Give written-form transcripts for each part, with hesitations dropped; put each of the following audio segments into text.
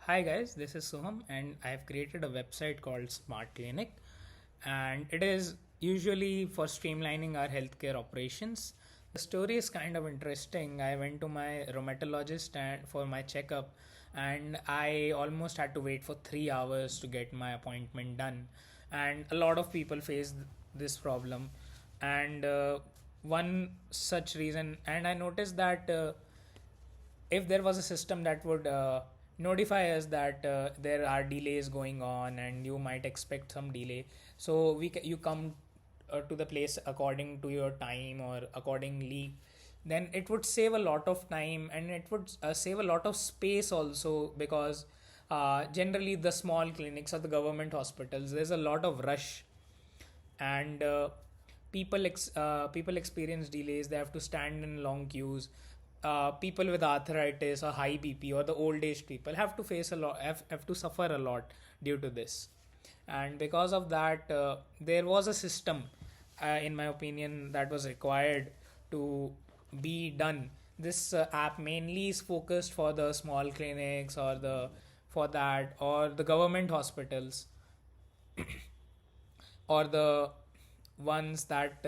Hi guys, this is Soham and I have created a website called Smart Clinic, and it is usually for streamlining our healthcare operations. The story is kind of interesting. I went to my rheumatologist and for my checkup, and I almost had to wait for 3 hours to get my appointment done. And a lot of people face this problem, and one such reason, and I noticed that if there was a system that would notify us that there are delays going on and you might expect some delay, so you come to the place according to your time or accordingly, then it would save a lot of time and it would save a lot of space also, because generally the small clinics or the government hospitals, there's a lot of rush, and people experience delays. They have to stand in long queues. People with arthritis or high BP or the old age people have to face a lot, have to suffer a lot due to this. And because of that, there was a system, in my opinion, that was required to be done. This app mainly is focused for the small clinics or the for that or the government hospitals, or the ones that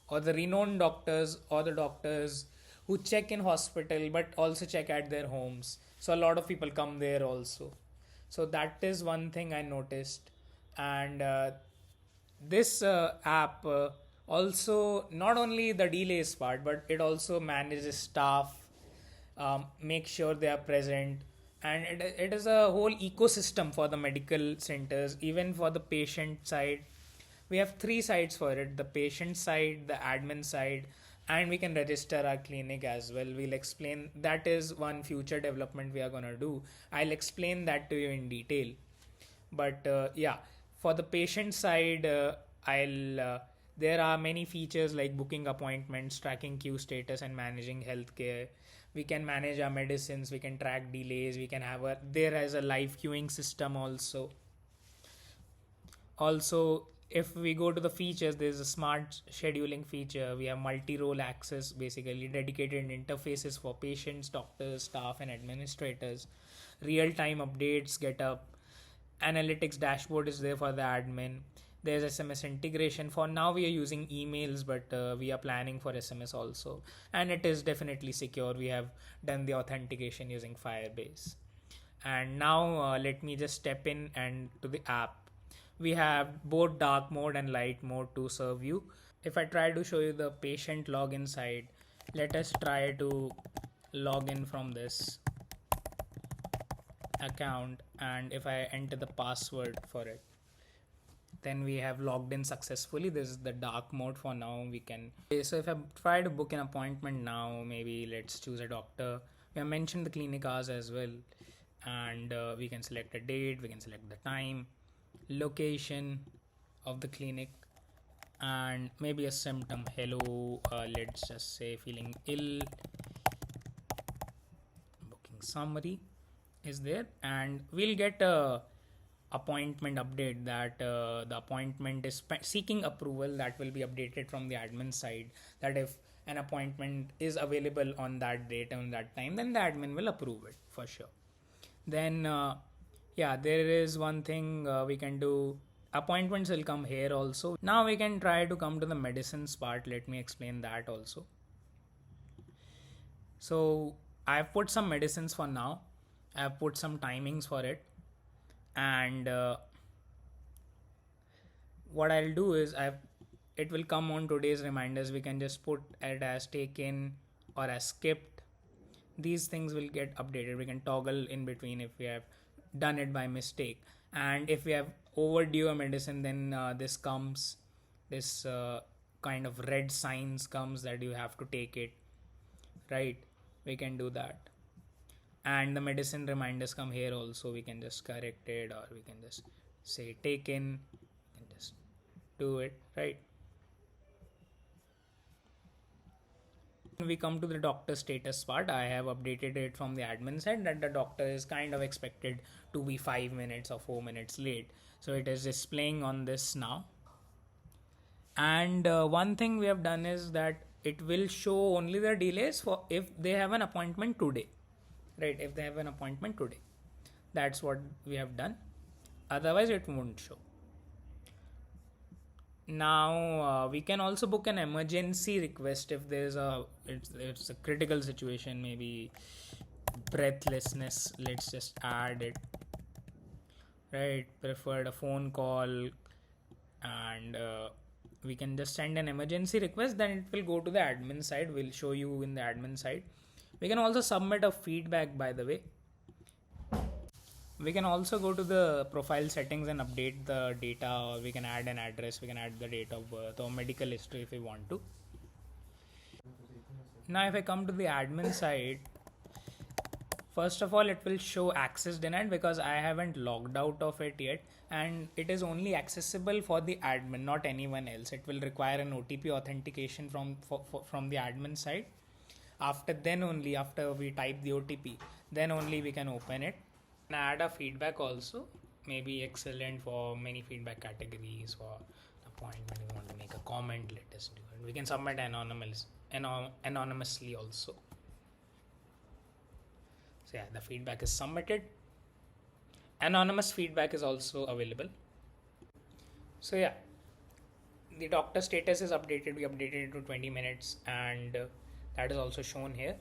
or the renowned doctors or the doctors who check in hospital but also check at their homes, so a lot of people come there also. So that is one thing I noticed. And this app also, not only the delays part, but it also manages staff, make sure they are present, and it is a whole ecosystem for the medical centers. Even for the patient side, we have three sides for it: the patient side, the admin side, and we can register our clinic as well. We'll explain, that is one future development we are going to do. I'll explain that to you in detail. But yeah, for the patient side, I'll there are many features like booking appointments, tracking queue status, and managing healthcare. We can manage our medicines, we can track delays, we can have a there as a live queuing system also. Also, if we go to the features, there's a smart scheduling feature. We have multi-role access, basically dedicated interfaces for patients, doctors, staff, and administrators. Real-time updates get up. Analytics dashboard is there for the admin. There's SMS integration. For now we are using emails, but we are planning for SMS also, and it is definitely secure. We have done the authentication using Firebase. And now let me just step in and to the app. We have both dark mode and light mode to serve you. If I try to show you the patient login side, let us try to log in from this account, and if I enter the password for it, then we have logged in successfully. This is the dark mode for now. We can, so if I try to book an appointment now, maybe let's choose a doctor. We have mentioned the clinic hours as well, and we can select a date, we can select the time, location of the clinic, and maybe a symptom. Hello, let's just say feeling ill. Booking summary is there, and we'll get a appointment update that the appointment is seeking approval. That will be updated from the admin side, that if an appointment is available on that date and that time, then the admin will approve it for sure. Then yeah, there is one thing we can do. Appointments will come here also. Now we can try to come to the medicines part. Let me explain that also. So I've put some medicines for now. I've put some timings for it, and what I'll do is it will come on today's reminders. We can just put it as taken or as skipped. These things will get updated. We can toggle in between if we have done it by mistake, and if we have overdue a medicine, then this kind of red signs comes that you have to take it, right? We can do that, and the medicine reminders come here also. We can just correct it, or we can just say taken and just do it, right? We come to the doctor status part. I have updated it from the admin side that the doctor is kind of expected to be 5 minutes or 4 minutes late, so it is displaying on this now. And one thing we have done is that it will show only the delays for if they have an appointment today, right? If they have an appointment today, That's what we have done. Otherwise it won't show. Now we can also book an emergency request if there's it's a critical situation, maybe breathlessness. Let's just add it. Right, preferred a phone call, and we can just send an emergency request. Then it will go to the admin side. We'll show you in the admin side. We can also submit a feedback, by the way. We can also go to the profile settings and update the data, or we can add an address, we can add the date of birth or medical history if we want to. Now if I come to the admin side, first of all it will show access denied because I haven't logged out of it yet, and it is only accessible for the admin, not anyone else. It will require an OTP authentication from the admin side. After we type the OTP, then only we can open it. And add a feedback also, maybe excellent for many feedback categories. For appointment, you want to make a comment, let us do it. We can submit anonymously also. So yeah, the feedback is submitted. Anonymous feedback is also available. So yeah, the doctor status is updated. We updated it to 20 minutes, and that is also shown here.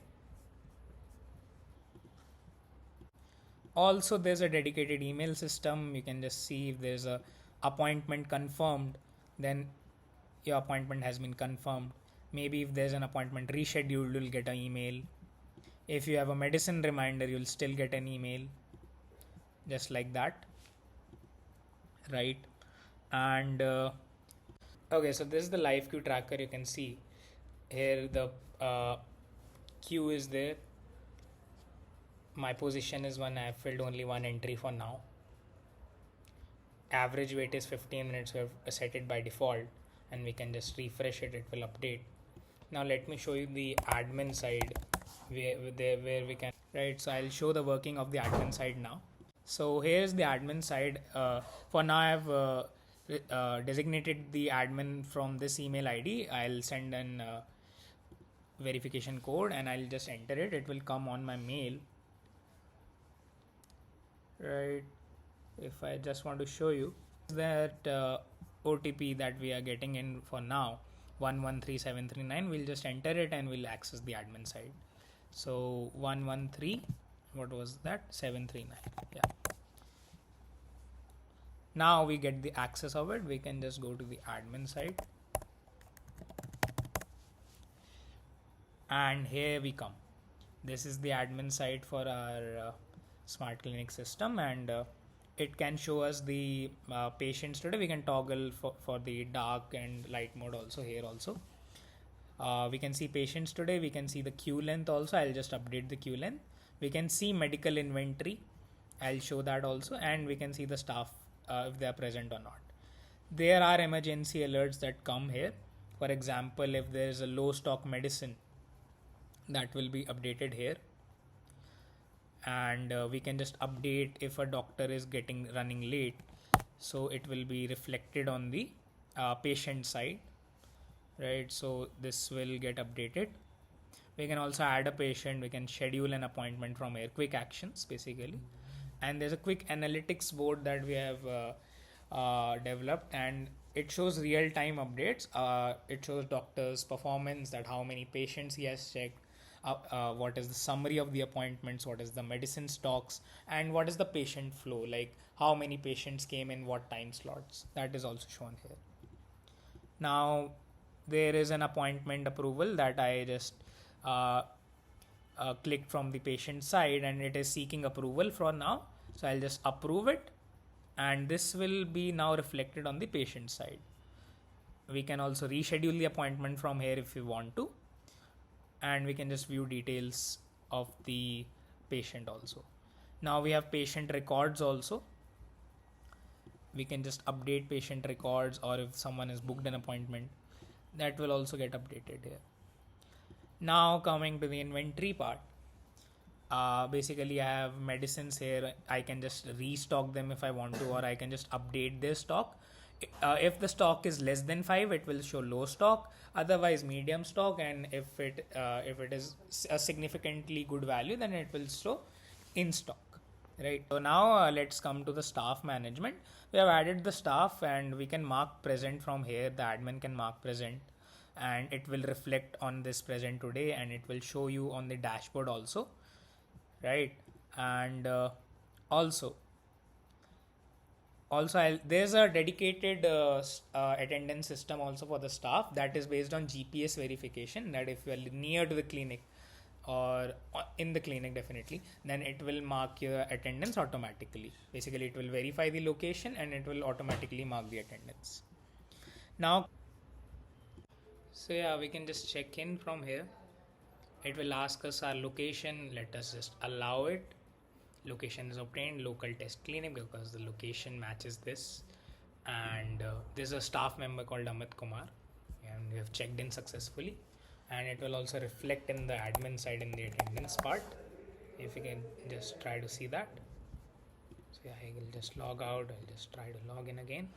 Also there's a dedicated email system. You can just see if there's a appointment confirmed, then your appointment has been confirmed. Maybe if there's an appointment rescheduled, you'll get an email. If you have a medicine reminder, you'll still get an email, just like that, right? And okay, so this is the live queue tracker. You can see here the queue is there. My position is 1. I have filled only 1 entry for now. Average wait is 15 minutes. We have set it by default, and we can just refresh it. It will update. Now let me show you the admin side where we can, right? So I'll show the working of the admin side now. So here's the admin side. For now I've designated the admin from this email ID. I'll send an verification code and I'll just enter it. It will come on my mail. Right, if I just want to show you that OTP that we are getting in for now, 113739, we'll just enter it and we'll access the admin side. So 113, what was that? 739. Yeah. Now we get the access of it. We can just go to the admin side, and here we come. This is the admin side for our smart clinic system, and it can show us the patients today. We can toggle for the dark and light mode also. Here also we can see patients today. We can see the queue length also. I'll just update the queue length. We can see medical inventory. I'll show that also, and we can see the staff if they are present or not. There are emergency alerts that come here. For example, if there is a low stock medicine, that will be updated here. And we can just update if a doctor is running late, so it will be reflected on the patient side, right? So this will get updated. We can also add a patient. We can schedule an appointment from here. Quick actions basically. And there's a quick analytics board that we have developed, and it shows real-time updates. It shows doctor's performance, that how many patients he has checked, what is the summary of the appointments, what is the medicine stocks, and what is the patient flow, like how many patients came in what time slots. That is also shown here. Now there is an appointment approval that I just clicked from the patient side, and it is seeking approval for now. So I'll just approve it, and this will be now reflected on the patient side. We can also reschedule the appointment from here if we want to, and we can just view details of the patient also. Now we have patient records also. We can just update patient records, or if someone has booked an appointment, that will also get updated here. Now coming to the inventory part. Basically I have medicines here. I can just restock them if I want to, or I can just update their stock. If the stock is less than 5, it will show low stock, otherwise medium stock, and if it is a significantly good value, then it will show in stock. Right. So now let's come to the staff management. We have added the staff and we can mark present from here. The admin can mark present and it will reflect on this present today and it will show you on the dashboard also. Right. And also there's a dedicated attendance system also for the staff that is based on GPS verification, that if you are near to the clinic or in the clinic definitely, then it will mark your attendance automatically. Basically it will verify the location and it will automatically mark the attendance. Now, so yeah, we can just check in from here. It will ask us our location. Let us just allow it. Location is obtained, local test clinic, because the location matches this. And there's a staff member called Amit Kumar, and we have checked in successfully. And it will also reflect in the admin side in the attendance part. If you can just try to see that. So yeah, I will just log out. I'll just try to log in again.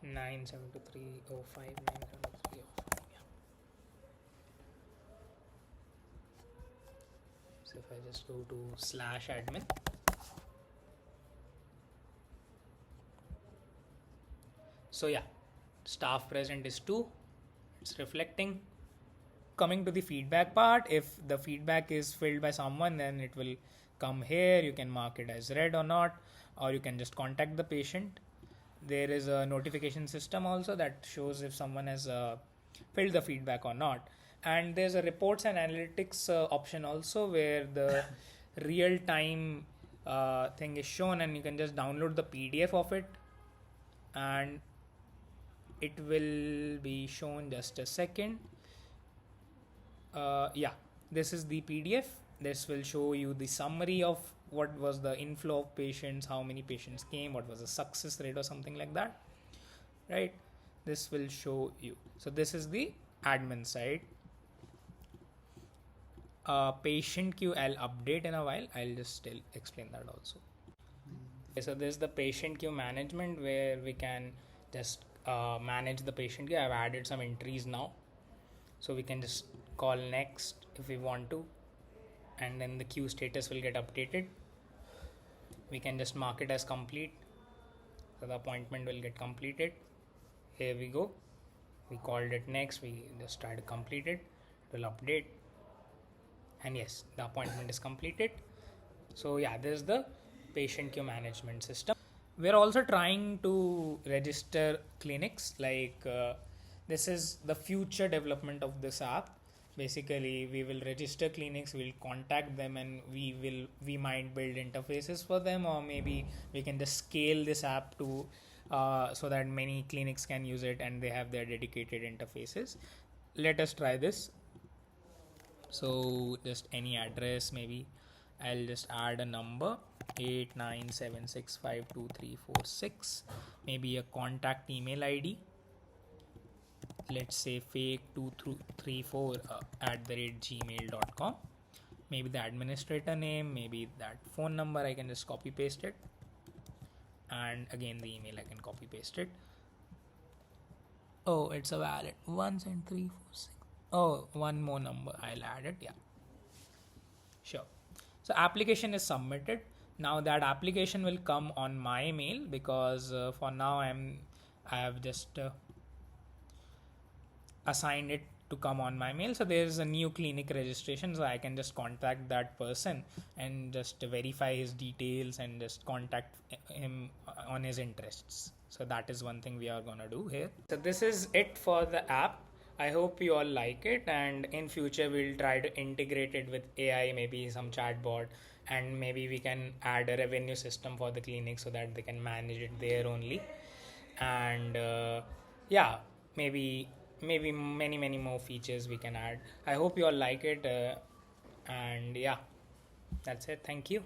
97305 97305. Yeah. So if I just go to /admin, so yeah, staff present is 2. It's reflecting. Coming to the feedback part, if the feedback is filled by someone, then it will come here. You can mark it as red or not, or you can just contact the patient. There is a notification system also that shows if someone has filled the feedback or not. And there's a reports and analytics option also, where the real time thing is shown, and you can just download the PDF of it and it will be shown. Just a second. Yeah, this is the PDF. This will show you the summary of what was the inflow of patients, how many patients came, what was the success rate or something like that, right? This will show you. So this is the admin side. Patient queue I'll update in a while. I'll just still explain that also. Okay, so this is the patient queue management, where we can just manage the patient queue. I've added some entries now, so we can just call next if we want to, and then the queue status will get updated. We can just mark it as complete, so the appointment will get completed. Here we go, we called it next, we just try to complete it, it will update, and yes, the appointment is completed. So yeah, this is the patient queue management system. We're also trying to register clinics, like this is the future development of this app. Basically, we will register clinics, we'll contact them, and we might build interfaces for them, or maybe we can just scale this app to so that many clinics can use it and they have their dedicated interfaces. Let us try this. So just any address, maybe I'll just add a number 8976523346, maybe a contact email ID, let's say fake234 @gmail.com, maybe the administrator name, maybe that phone number. I can just copy paste it, and again the email I can copy paste it. Oh, it's a valid 17346. Oh, one more number I'll add it. Yeah, sure. So application is submitted. Now that application will come on my mail, because for now I have just assigned it to come on my mail. So there is a new clinic registration, so I can just contact that person and just verify his details and just contact him on his interests. So that is one thing we are gonna do here. So this is it for the app. I hope you all like it, and in future we'll try to integrate it with AI, maybe some chatbot, and maybe we can add a revenue system for the clinic so that they can manage it there only. And yeah, maybe many more features we can add. I hope you all like it, and yeah, that's it. Thank you.